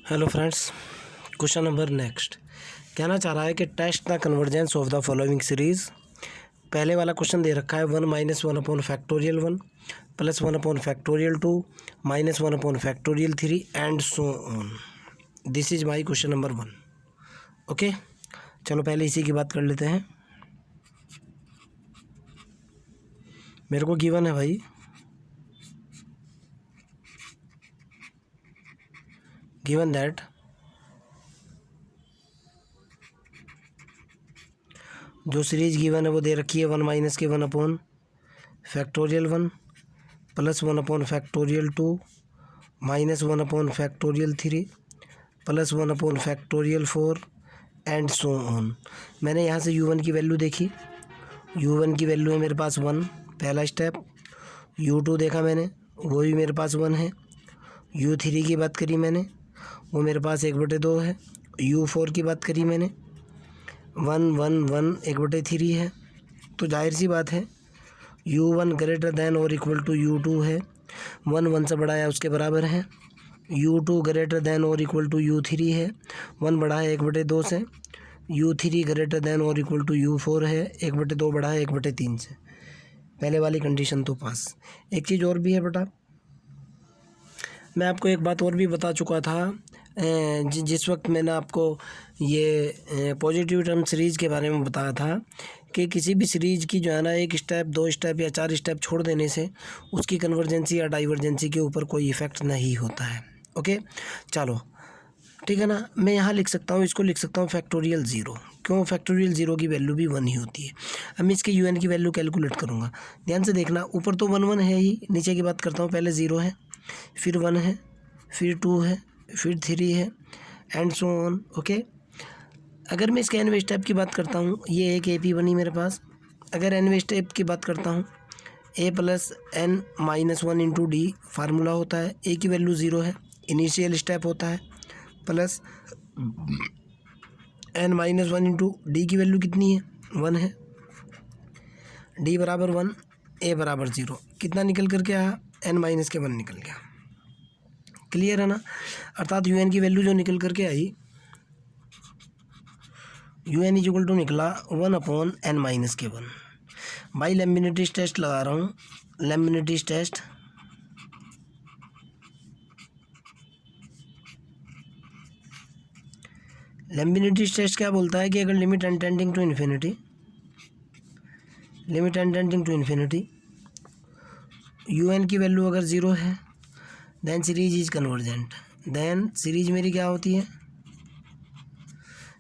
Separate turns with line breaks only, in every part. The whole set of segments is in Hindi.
Hello friends, question number next कहना चाह रहा है कि test the convergence of the following series. पहले वाला क्वेश्चन दे रखा है 1 - 1/(1) +1/((2) -1/((3) and so on. This is my question number 1। Okay, चलो पहले इसी की बात कर लेते हैं। मेरे को गिवन है भाई, गिवन दैट जो सीरीज गिवन है वो दे रखी है 1 - 1/((1) +1/((2) -1/((3) +1/((4) एंड सो ऑन। मैंने यहाँ से u1 की वैल्यू देखी, u1 की वैल्यू है मेरे पास 1, पहला स्टेप। u2 देखा मैंने, वो भी मेरे पास 1 है। u3 की बात करी मैंने, वो मेरे पास 1/2 है। u4 की बात करी मैंने, 1 1 1 1/3 है। तो जाहिर सी बात है u1 ग्रेटर दैन और इक्वल टू u2 है, 1 1 से बड़ा है उसके बराबर है। u2 ग्रेटर दैन और इक्वल टू u3 है, 1 बड़ा है 1/2 से। u3 ग्रेटर दैन और इक्वल टू u4 है, 1/2 बड़ा है 1/3 से। पहले वाली कंडीशन तो पास। एक चीज़ और भी है बेटा, मैं आपको एक बात और भी बता चुका था जिस वक्त मैंने आपको ये पॉजिटिव टर्म सीरीज़ के बारे में बताया था कि किसी भी सीरीज़ की जो है ना 1 स्टेप 2 स्टेप या 4 स्टेप छोड़ देने से उसकी कन्वर्जेंसी या डाइवर्जेंसी के ऊपर कोई इफ़ेक्ट नहीं होता है। ओके, चलो ठीक है ना। मैं यहाँ लिख सकता हूँ, इसको लिख सकता हूँ फैक्टोरियल 0। क्यों? फैक्टोरियल 0 की वैल्यू भी 1 ही होती है। अब मैं इसके un की वैल्यू कैलकुलेट करूँगा। ध्यान से देखना, ऊपर तो 1 1 है ही, नीचे की बात करता हूँ। पहले 0 है, फिर 1 है, फिर 2 है, फिर 3 है एंड सो ऑन। ओके, अगर मैं इसके nवे स्टेप की बात करता हूँ, ये एक AP बनी मेरे पास। अगर nवे स्टेप की बात करता हूँ, a + n - 1 into D formula होता है। a की वैल्यू 0 है, इनिशियल स्टेप होता है, प्लस n - 1 इंटू डी की वैल्यू कितनी है? 1 है। d बराबर 1, a बराबर 0। कितना निकल करके आया? n - 1 निकल गया। क्लियर है ना? अर्थात un की वैल्यू जो निकल करके आई, un इक्वल टू निकला 1/(n - 1)। भाई लेम्बिनेटिस टेस्ट लगा रहा हूँ, लेम्बिनेटिस टेस्ट। लेम्बिनेटिस टेस्ट क्या बोलता है कि अगर limit n tending to infinity, limit n tending to infinity un की वैल्यू अगर 0 है, then series is convergent. Then series मेरी क्या होती है?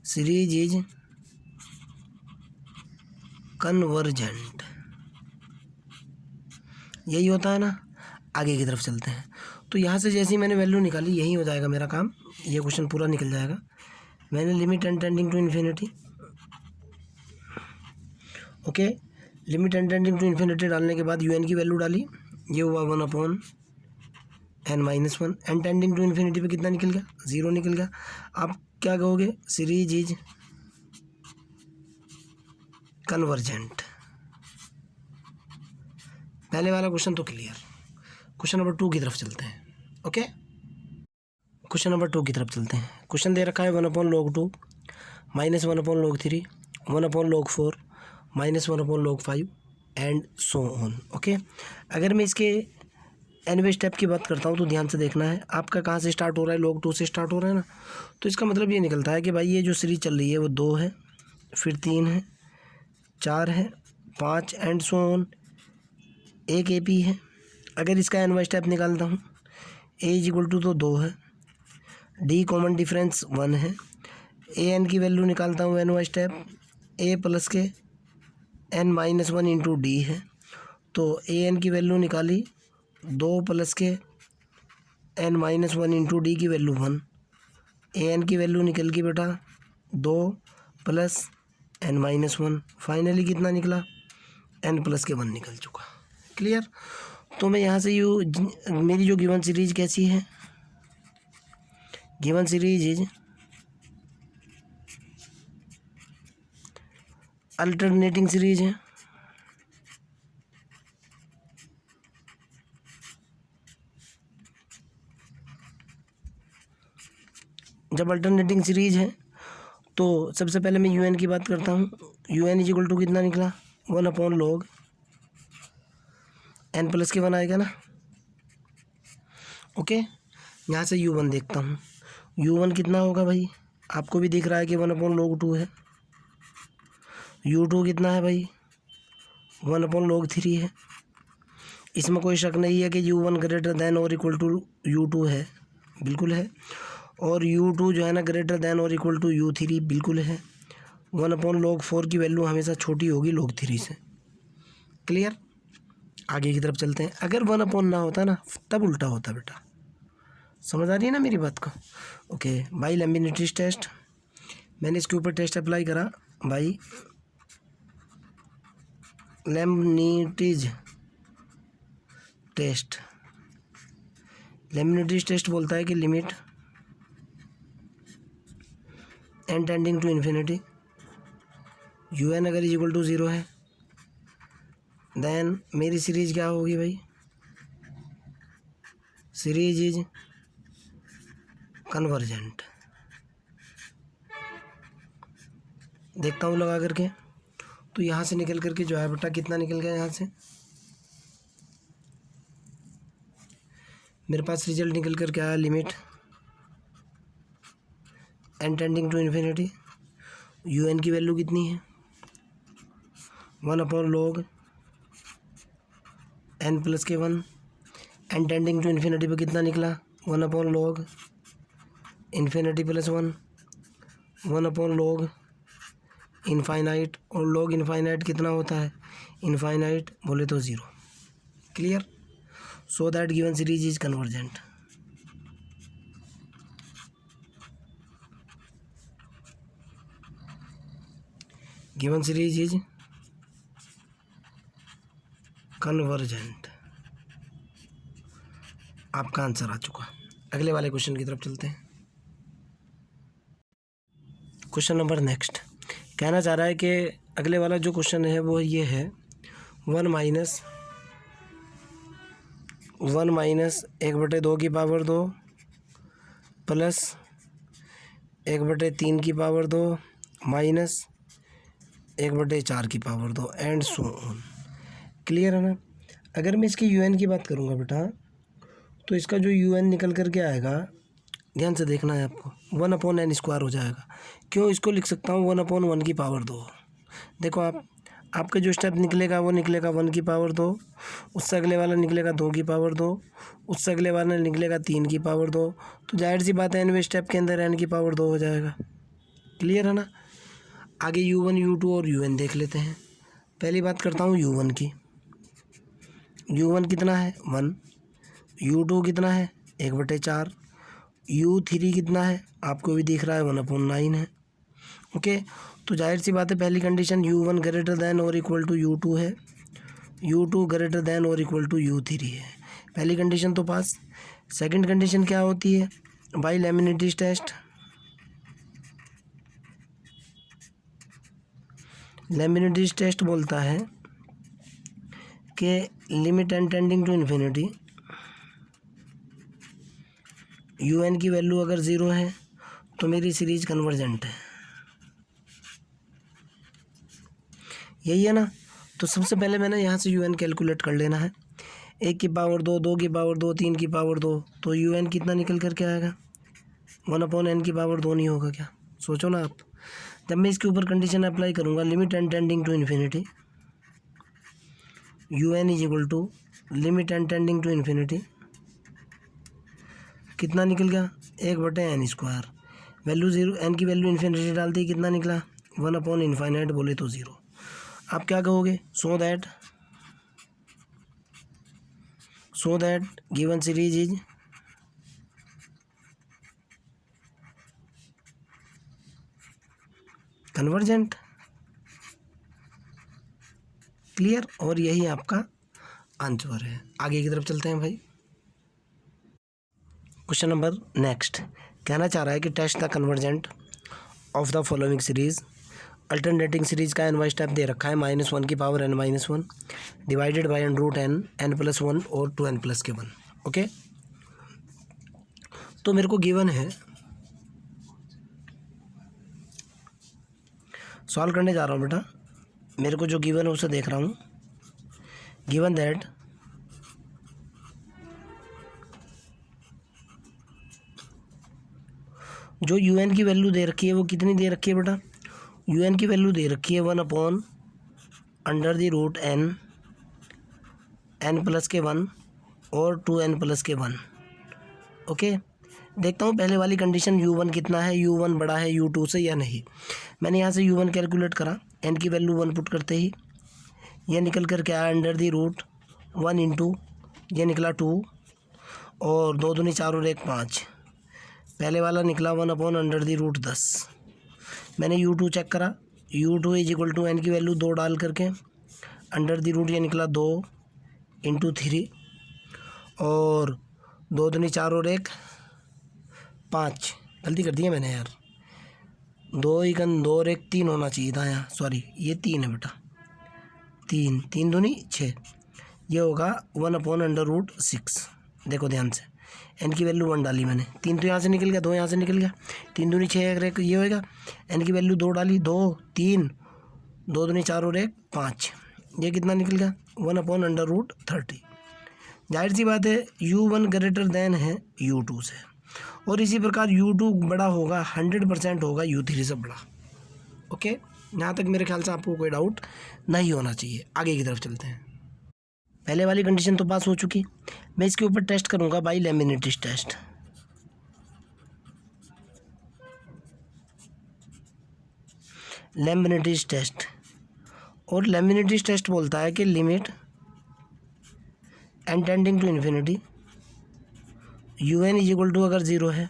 सीरीज इज कन्वर्जेंट, यही होता है ना। आगे की तरफ चलते हैं। तो यहाँ से जैसे ही मैंने वैल्यू निकाली, यही हो जाएगा मेरा काम, ये क्वेश्चन पूरा निकल जाएगा। मैंने limit n tending to infinity, okay, limit n tending to infinity डालने के बाद un की वैल्यू डाली, ये हुआ 1/(n - 1)। n tending to infinity पे कितना निकल गया? 0 निकल गया। आप क्या कहोगे? Series is convergent. पहले वाला क्वेश्चन तो क्लियर। क्वेश्चन नंबर 2 की तरफ चलते हैं। ओके, क्वेश्चन नंबर 2 की तरफ चलते हैं। क्वेश्चन दे रखा है 1/(2) -1/(3) 1/(4) -1/(5) एंड सो ऑन। ओके, अगर मैं इसके nवे स्टेप की बात करता हूँ तो ध्यान से देखना है, आपका कहाँ से स्टार्ट हो रहा है? log 2 से स्टार्ट हो रहा है ना। तो इसका मतलब ये निकलता है कि भाई ये जो सीरीज चल रही है वो 2 है, फिर 3 है, 4 है, 5 एंड सो ऑन। एक AP है। अगर इसका nवा स्टेप निकालता हूँ, a इक्वल टू तो 2 है, d कॉमन डिफरेंस 1 है, an की वैल्यू निकालता हूँ nवा स्टेप, a प्लस के n - 1 इंटू डी है। तो an की वैल्यू निकाली, 2 प्लस के n - 1 इंटू डी की वैल्यू 1। an की वैल्यू निकल गई बेटा 2 प्लस n - 1। फाइनली कितना निकला? n प्लस के 1 निकल चुका। क्लियर? तो मैं यहाँ से मेरी जो गिवन सीरीज कैसी है? Given series is alternating series है। जब अल्टरनेटिंग सीरीज है तो सबसे पहले मैं UN की बात करता हूँ। UN इज इक्वल टू कितना निकला, 1/log n+1 आएगा ना। ओके, यहाँ से U1 देखता हूँ। U1 कितना होगा भाई, आपको भी दिख रहा है कि 1/log 2 है। U2 कितना है भाई, 1/log 3 है। इसमें कोई शक नहीं है कि U1 ग्रेटर दैन और इक्वल टू U2 है, बिल्कुल है। और U2 जो है ना ग्रेटर दैन और इक्वल टू U3 बिल्कुल है। 1/log 4 की वैल्यू हमेशा छोटी होगी log 3 से। क्लियर, आगे की तरफ चलते हैं। अगर 1/, ना होता ना तब उल्टा होता बेटा, समझ आ रही है ना मेरी बात को। ओके, बाई लेम्बिनिटीज टेस्ट, मैंने इसके ऊपर टेस्ट अप्लाई करा। By Leibnitz test, Leibnitz test बोलता है कि limit n tending to infinity UN अगर इज इक्वल टू 0 है देन मेरी सीरीज क्या होगी भाई, सीरीज इज कन्वर्जेंट। देखता हूँ लगा करके, तो यहाँ से निकल करके जो है बेटा कितना निकल गया, यहाँ से मेरे पास रिजल्ट निकल कर क्या आया, limit n tending to infinity UN की वैल्यू कितनी है, 1/log n+1। n tending to infinity पे कितना निकला, 1/log ∞+1, 1/log इनफाइनाइट। और log इनफाइनाइट कितना होता है, इनफाइनाइट बोले तो 0। Clear, so that given series is convergent. Given series is convergent, आपका आंसर आ चुका। अगले वाले क्वेश्चन की तरफ चलते हैं। क्वेश्चन नंबर नेक्स्ट कहना चाह रहा है कि अगले वाला जो क्वेश्चन है वो ये है, 1 माइनस 1/2 की पावर 2 प्लस 1/3 की पावर 2 माइनस 1/4 की power 2 and so on. Clear है ना। अगर मैं इसकी UN की बात करूँगा बेटा, तो इसका जो UN निकल कर के आएगा, ध्यान से देखना है आपको, 1/n² हो जाएगा। क्यों इसको लिख सकता हूँ 1/1 की पावर 2। देखो आपका जो स्टेप निकलेगा वो निकलेगा 1 की पावर 2, उससे अगले वाला निकलेगा 2 की पावर 2, उससे अगले वाला निकलेगा 3 की पावर 2। तो जाहिर सी बात है nवें स्टेप के अंदर n की पावर 2 हो जाएगा। क्लियर है ना। आगे U1 U2 और UN देख लेते हैं। पहली बात करता हूँ U1 की। U1 कितना है 1, U2 कितना है 1/4, U3 कितना है आपको भी दिख रहा है 1/9 है। ओके, तो जाहिर सी बात है पहली कंडीशन U1 ग्रेटर दैन और इक्वल टू U2 है, U2 ग्रेटर दैन और इक्वल टू U3 है। पहली कंडीशन तो पास। सेकंड कंडीशन क्या होती है, by Leibnitz test. Leibnitz test बोलता है कि limit n tending to infinity UN की वैल्यू अगर 0 है तो मेरी सीरीज कन्वर्जेंट है। यही है ना। तो सबसे पहले मैंने यहाँ से UN कैलकुलेट कर लेना है। 1 की पावर 2, 2 की पावर 2, 3 की पावर 2, तो UN कितना निकल कर के आएगा, 1/n की पावर 2 नहीं होगा क्या। सोचो ना आप। जब मैं इसके ऊपर कंडीशन अप्लाई करूँगा, limit n tending to infinity UN is equal to limit n tending to infinity कितना निकल गया 1/n²। वैल्यू 0, n की वैल्यू इन्फिनिटी डाल दी, कितना निकला 1/∞ बोले तो 0। आप क्या कहोगे, so that given series is convergent. Clear, और यही आपका आंसर है। आगे की तरफ चलते हैं भाई। क्वेश्चन नंबर नेक्स्ट कहना चाह रहा है कि test the convergent of the following series. Alternating series का n स्टेप दे रखा है, -1 की power n-1 divided by √n, n+1 और 2n+1। ओके, तो मेरे को गिवन है सॉल्व करने जा रहा हूँ बेटा। मेरे को जो गिवन है उसे देख रहा हूँ। गिवन दैट जो यू एन की वैल्यू दे रखी है वो कितनी दे रखी है बेटा? यू एन की वैल्यू दे रखी है 1/√n, n प्लस के 1 और 2n प्लस के 1। ओके, देखता हूँ पहले वाली कंडीशन U1 कितना है, U1 बड़ा है U2 से या नहीं। मैंने यहाँ से U1 कैलकुलेट करा, n की वैल्यू 1 पुट करते ही ये निकल कर क्या है, √1 इंटू ये निकला 2 और 2 दूनी 4 और 1 5। पहले वाला निकला 1/√10। मैंने U2 चेक करा, U2 = n की वैल्यू 2 डाल करके √ ये निकला 2 इंटू 3 और 2 दूनी 4 और 1 5। गलती कर दी है मैंने यार, 2 और 1 3 होना चाहिए था यहाँ, सॉरी ये 3 है बेटा, 3 दूनी 6, ये होगा 1/√6। देखो ध्यान से, n की वैल्यू 1 डाली मैंने, 3 तो यहाँ से निकल गया, 2 यहाँ से निकल गया, 3 दूनी 6 ये होएगा। n की वैल्यू 2 डाली, 2 3 2 दूनी 4 और 1 5, ये कितना निकल गया 1/√30। जाहिर सी बात है U1 ग्रेटर देन है U2 से, और इसी प्रकार U2 बड़ा होगा 100% होगा U3 से बड़ा। ओके, यहाँ तक मेरे ख्याल से आपको कोई डाउट नहीं होना चाहिए। आगे की तरफ चलते हैं। पहले वाली कंडीशन तो पास हो चुकी, मैं इसके ऊपर टेस्ट करूँगा by Leibnitz test. Leibnitz test, और लेमिनेटिस टेस्ट बोलता है कि limit n tending to infinity UN = अगर 0 है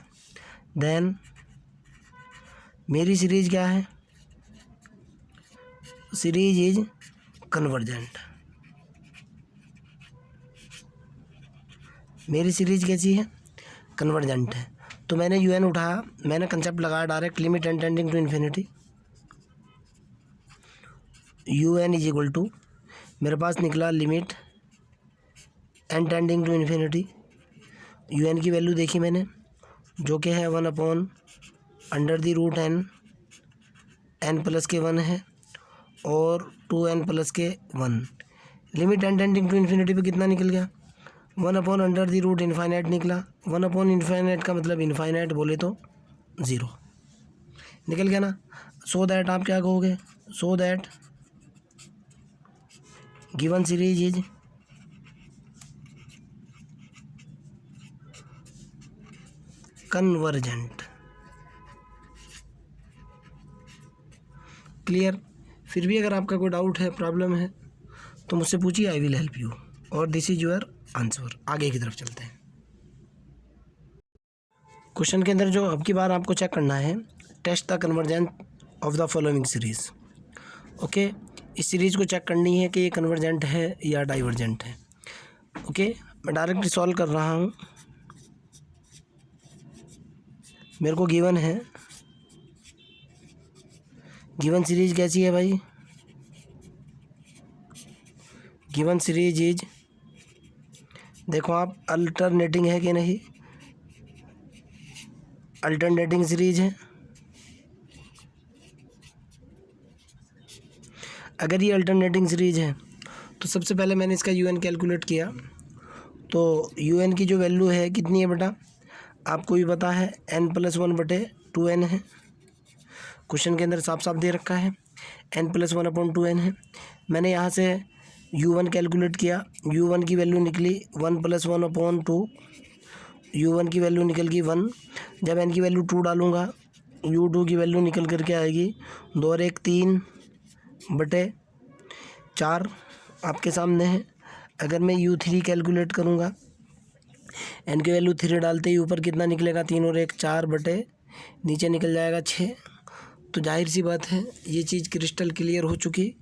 देन मेरी सीरीज क्या है, सीरीज इज कन्वर्जेंट। मेरी सीरीज कैसी है, कन्वर्जेंट है। तो मैंने UN उठाया, मैंने कंसेप्ट लगाया direct, limit n tending to infinity UN = मेरे पास निकला limit n tending to infinity, UN की वैल्यू देखी मैंने जो कि है 1/√n, n प्लस के 1 है और 2n प्लस के 1। Limit n tending to infinity पे कितना निकल गया, 1/√∞ निकला। 1/∞ का मतलब इनफाइनाइट बोले तो 0 निकल गया ना। सो दैट आप क्या कहोगे, so that given series is convergent. Clear. फिर भी अगर आपका कोई डाउट है, प्रॉब्लम है तो मुझसे पूछिए, आई विल हेल्प यू, और दिस इज योर आंसर। आगे की तरफ चलते हैं। क्वेश्चन के अंदर जो अब की बार आपको चेक करना है, test the convergent of the following series. Okay, इस सीरीज को चेक करनी है कि ये कन्वर्जेंट है या डाइवर्जेंट है। ओके, मैं डायरेक्ट सॉल्व कर रहा हूँ। मेरे को गिवन है, गिवन सीरीज कैसी है भाई, गिवन सीरीज इज, देखो आप अल्टरनेटिंग है कि नहीं, अल्टरनेटिंग सीरीज है। अगर ये अल्टरनेटिंग सीरीज है तो सबसे पहले मैंने इसका UN कैलकुलेट किया, तो UN की जो वैल्यू है कितनी है बेटा, आपको भी पता है n+1/2n है। क्वेश्चन के अंदर साफ साफ दे रखा है n+1/2n है। मैंने यहाँ से U1 कैलकुलेट किया, U1 की वैल्यू निकली 1+1/2, U1 की वैल्यू निकल गई 1। जब n की वैल्यू 2 डालूँगा, U2 की वैल्यू निकल करके आएगी 2 और 1 3/4 आपके सामने है। अगर मैं U3 कैलकुलेट करूँगा, n की वैल्यू 3 डालते ही ऊपर कितना निकलेगा, 3 और 1 4 बटे नीचे निकल जाएगा 6। तो जाहिर सी बात है ये चीज़ क्रिस्टल क्लियर हो चुकी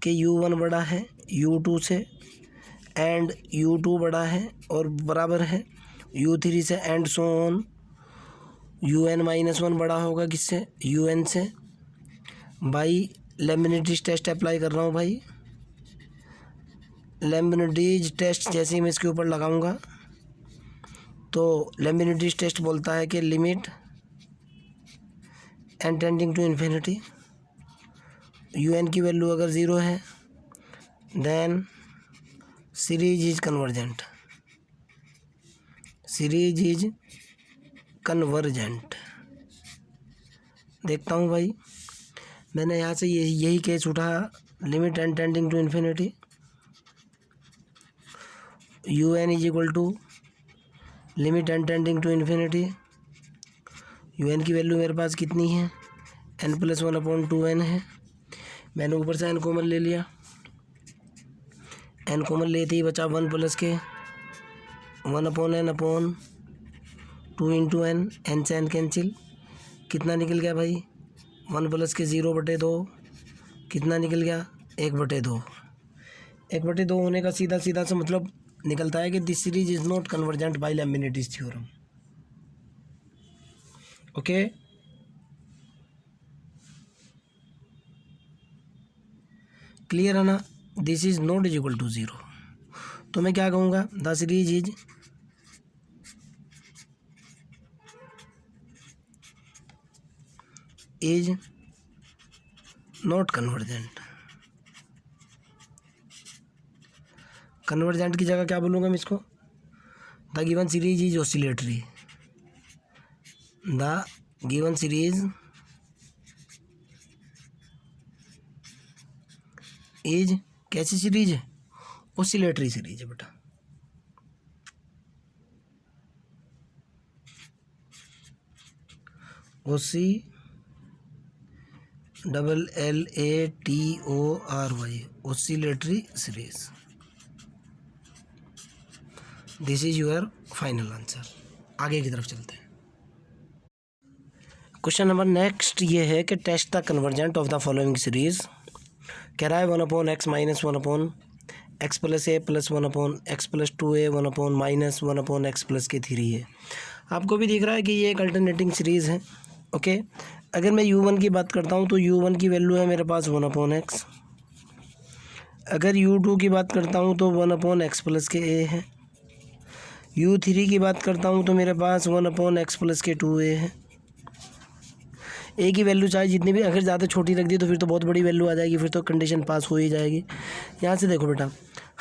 कि U1 बड़ा है U2 से, एंड U2 बड़ा है और बराबर है U3 से, एंड सो ऑन। UN-1 बड़ा होगा किससे, UN से। बाई लेमिनेटिस टेस्ट अप्लाई कर रहा हूँ भाई। लेमिनेटिस टेस्ट जैसे ही मैं इसके ऊपर लगाऊंगा तो लेमिनेटिस टेस्ट बोलता है कि limit n tending to infinity you N की वैल्यू अगर ज़ीरो है then series is convergent, series is convergent. देखता हूँ भाई, मैंने यहाँ से यही केस उठा, limit N tending to infinity, you N is equal to limit N tending to infinity, you N की वैल्यू मेरे पास कितनी है, N plus one upon two N है। मैंने ऊपर से एन कॉमन ले लिया, एन कॉमन लेते ही बचा वन प्लस के one upon N upon two into N, N से एन कैंसिल, कितना निकल गया भाई, वन प्लस के ज़ीरो बटे दो, कितना निकल गया, एक बटे दो। एक बटे दो होने का सीधा सीधा से मतलब निकलता है कि this series is not convergent by Leibnitz theorem. Okay, clear है ना, this is not is equal to zero. तो मैं क्या कहूँगा, the series is not convergent. Convergent की जगह क्या बोलूँगा मैं इसको, the given series is oscillatory, the given series is कैसी सीरीज है, ऑसिलेटरी सीरीज है बेटा। O C double L A T O R Y, oscillatory series. This is your final answer. आगे की तरफ चलते हैं। क्वेश्चन नंबर नेक्स्ट ये है कि test the convergent of the following series. कह रहा है one upon x minus one upon x plus a plus one upon x plus two a one upon minus one upon x plus के थ्री है। आपको भी दिख रहा है कि ये एक अल्टरनेटिंग सीरीज़ है। ओके, अगर मैं u1 की बात करता हूँ तो u1 की वैल्यू है मेरे पास वन अपॉन एक्स। अगर u2 की बात करता हूँ तो वन अपॉन एक्स प्लस के a है। u3 की बात करता हूँ तो मेरे पास वन अपॉन एक्स प्लस के टू ए है। ए की वैल्यू चाहे जितनी भी, अगर ज़्यादा छोटी रख दी तो फिर तो बहुत बड़ी वैल्यू आ जाएगी, फिर तो कंडीशन पास हो ही जाएगी। यहाँ से देखो बेटा,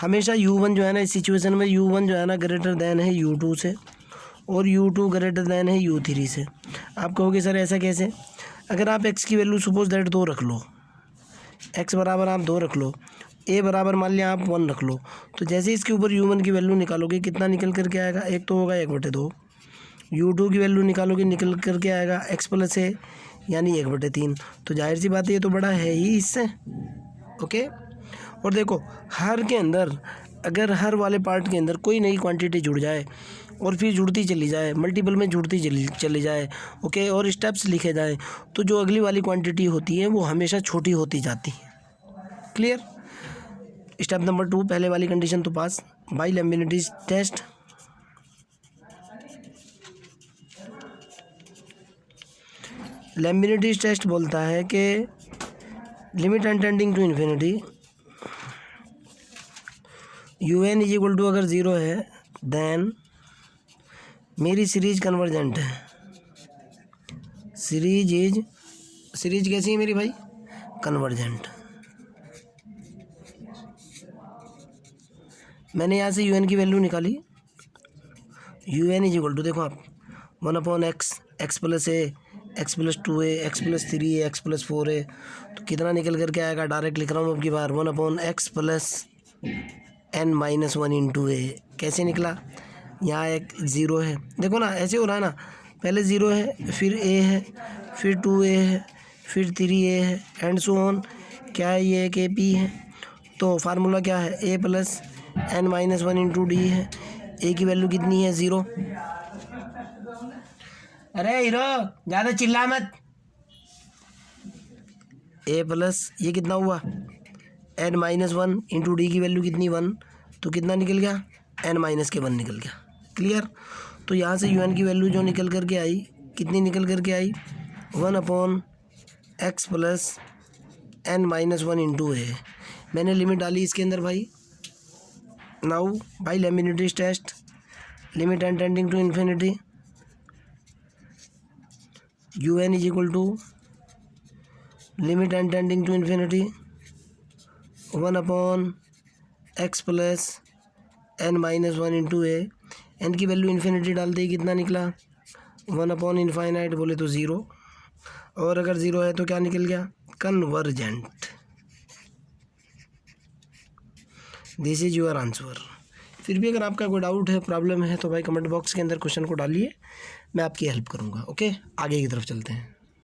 हमेशा u1 जो है ना इस सिचुएशन में u1 जो है ना ग्रेटर दैन है u2 से और u2 ग्रेटर दैन है u3 से। आप कहोगे सर ऐसा कैसे, अगर आप x की वैल्यू सपोज दैट दो रख लो, x बराबर आप दो रख लो, a बराबर मान लिया आप वन रख लो, तो जैसे इसके ऊपर u1 की वैल्यू निकालोगे कितना निकल करके आएगा, एक तो होगा एक बटे दो। u2 की वैल्यू निकालोगे निकल करके आएगा x प्लस a यानी एक बटे तीन। तो जाहिर सी बात है ये तो बड़ा है ही इससे। ओके, और देखो हर के अंदर, अगर हर वाले पार्ट के अंदर कोई नई क्वांटिटी जुड़ जाए और फिर जुड़ती चली जाए, मल्टीपल में जुड़ती चली जाए, ओके, और स्टेप्स लिखे जाए, तो जो अगली वाली क्वांटिटी होती है वो हमेशा छोटी होती जाती है। क्लियर। स्टेप नंबर 2, पहले वाली कंडीशन तो pass by Leibnitz test. Leibnitz test बोलता है कि limit N tending to infinity you N is equal to अगर ज़ीरो है देन मेरी सीरीज कन्वर्जेंट है। सीरीज कैसी है मेरी भाई, कन्वर्जेंट। मैंने यहाँ से यू एन की वैल्यू निकाली, u N is equal to देखो आप one upon x, x plus a, x plus two a, x plus three a, x plus four ए, तो कितना निकल करके आएगा, डायरेक्ट लिख रहा हूँ अब की बार, one upon x plus n minus one into a. कैसे निकला, यहाँ एक ज़ीरो है, देखो ना ऐसे हो रहा है ना, पहले ज़ीरो है फिर ए है फिर टू ए है फिर थ्री ए है एंड सो ऑन। क्या है ये, एक ए पी है, तो फार्मूला क्या है, a plus n minus one into d है। ए की वैल्यू कितनी है, ज़ीरो। अरे हीरो ज़्यादा चिल्ला मत। ए प्लस ये कितना हुआ, N minus one into D की वैल्यू कितनी, वन, तो कितना निकल गया, एन माइनस के वन निकल गया। क्लियर। तो यहाँ से यू एन की वैल्यू जो निकल करके आई, कितनी निकल करके आई, one upon x plus n minus one into a. मैंने लिमिट डाली इसके अंदर भाई। Now by Leibnitz test, limit N tending to infinity you N is equal to limit n tending to infinity 1/x plus n-1 into a. N की वैल्यू इन्फिनिटी डालते ही कितना निकला 1/इनफाइनाइट, बोले तो 0, और अगर 0 है तो क्या निकल गया convergent. This is your answer. फिर भी अगर आपका कोई डाउट है, प्रॉब्लम है, तो भाई कमेंट बॉक्स के अंदर क्वेश्चन को डालिए, मैं आपकी हेल्प करूँगा। ओके, आगे की तरफ चलते हैं।